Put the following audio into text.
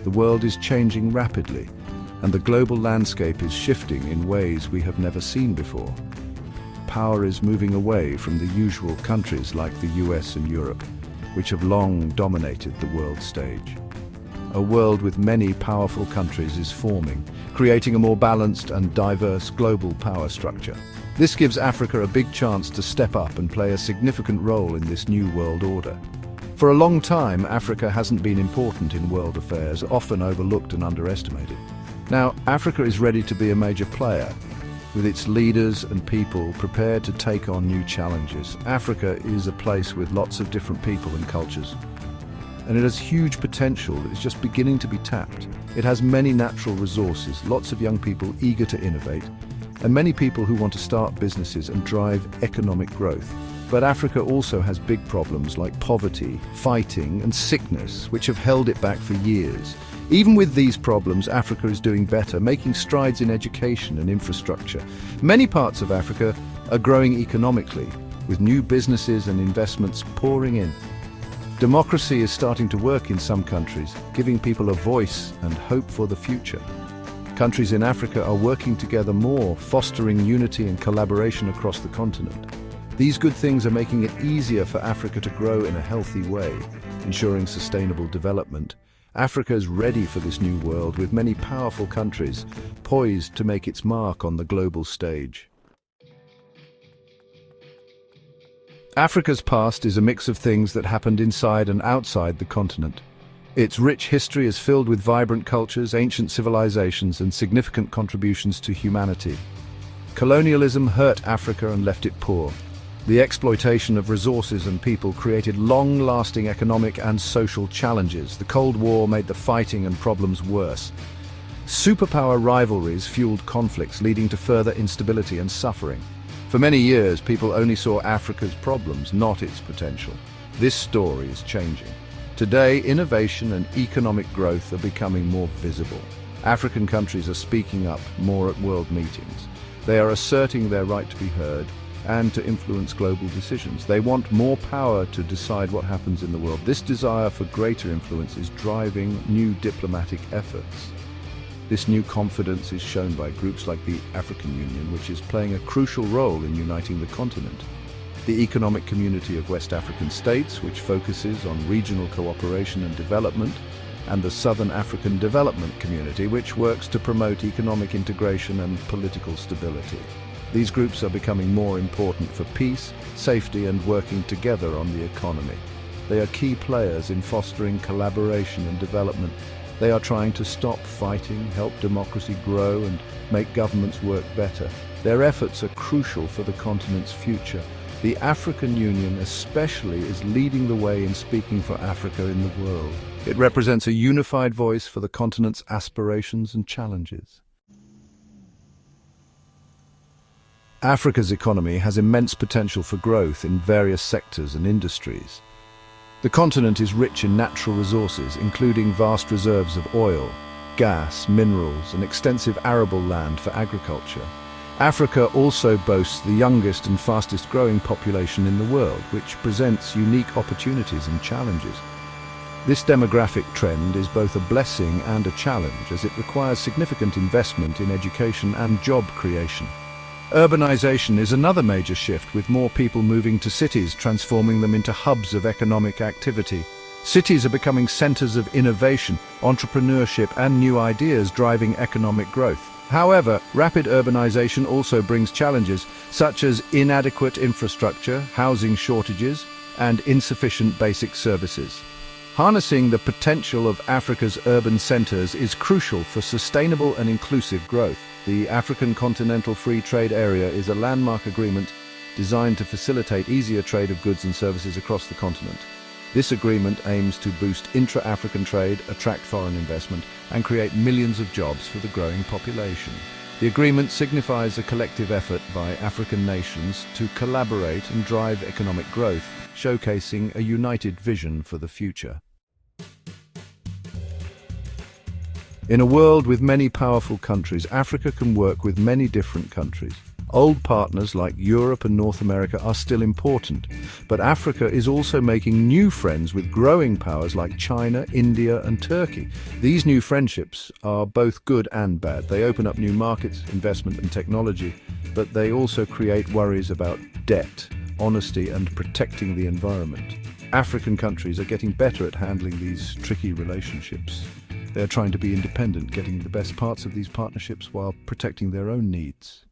The world is changing rapidly, and the global landscape is shifting in ways we have never seen before. Power is moving away from the usual countries like the US and Europe, which have long dominated the world stage. A world with many powerful countries is forming, creating a more balanced and diverse global power structure. This gives Africa a big chance to step up and play a significant role in this new world order. For a long time, Africa hasn't been important in world affairs, often overlooked and underestimated. Now, Africa is ready to be a major player, with its leaders and people prepared to take on new challenges. Africa is a place with lots of different people and cultures, and it has huge potential that is just beginning to be tapped. It has many natural resources, lots of young people eager to innovate, and many people who want to start businesses and drive economic growth. But Africa also has big problems like poverty, fighting, and sickness, which have held it back for years. Even with these problems, Africa is doing better, making strides in education and infrastructure. Many parts of Africa are growing economically, with new businesses and investments pouring in. Democracy is starting to work in some countries, giving people a voice and hope for the future. Countries in Africa are working together more, fostering unity and collaboration across the continent. These good things are making it easier for Africa to grow in a healthy way, ensuring sustainable development. Africa is ready for this new world, with many powerful countries poised to make its mark on the global stage. Africa's past is a mix of things that happened inside and outside the continent. Its rich history is filled with vibrant cultures, ancient civilizations, and significant contributions to humanity. Colonialism hurt Africa and left it poor. The exploitation of resources and people created long-lasting economic and social challenges. The Cold War made the fighting and problems worse. Superpower rivalries fueled conflicts, leading to further instability and suffering. For many years, people only saw Africa's problems, not its potential. This story is changing. Today, innovation and economic growth are becoming more visible. African countries are speaking up more at world meetings. They are asserting their right to be heard and to influence global decisions. They want more power to decide what happens in the world. This desire for greater influence is driving new diplomatic efforts. This new confidence is shown by groups like the African Union, which is playing a crucial role in uniting the continent. The Economic Community of West African States, which focuses on regional cooperation and development, and the Southern African Development Community, which works to promote economic integration and political stability. These groups are becoming more important for peace, safety, and working together on the economy. They are key players in fostering collaboration and development. They are trying to stop fighting, help democracy grow, and make governments work better. Their efforts are crucial for the continent's future. The African Union especially is leading the way in speaking for Africa in the world. It represents a unified voice for the continent's aspirations and challenges. Africa's economy has immense potential for growth in various sectors and industries. The continent is rich in natural resources, including vast reserves of oil, gas, minerals, and extensive arable land for agriculture. Africa also boasts the youngest and fastest growing population in the world, which presents unique opportunities and challenges. This demographic trend is both a blessing and a challenge, as it requires significant investment in education and job creation. Urbanization is another major shift, with more people moving to cities, transforming them into hubs of economic activity. Cities are becoming centers of innovation, entrepreneurship, and new ideas, driving economic growth. However, rapid urbanization also brings challenges, such as inadequate infrastructure, housing shortages, and insufficient basic services. Harnessing the potential of Africa's urban centers is crucial for sustainable and inclusive growth. The African Continental Free Trade Area is a landmark agreement designed to facilitate easier trade of goods and services across the continent. This agreement aims to boost intra-African trade, attract foreign investment, and create millions of jobs for the growing population. The agreement signifies a collective effort by African nations to collaborate and drive economic growth, showcasing a united vision for the future. In a world with many powerful countries, Africa can work with many different countries. Old partners like Europe and North America are still important, but Africa is also making new friends with growing powers like China, India and Turkey. These new friendships are both good and bad. They open up new markets, investment and technology, but they also create worries about debt, honesty and protecting the environment. African countries are getting better at handling these tricky relationships. They're trying to be independent, getting the best parts of these partnerships while protecting their own needs.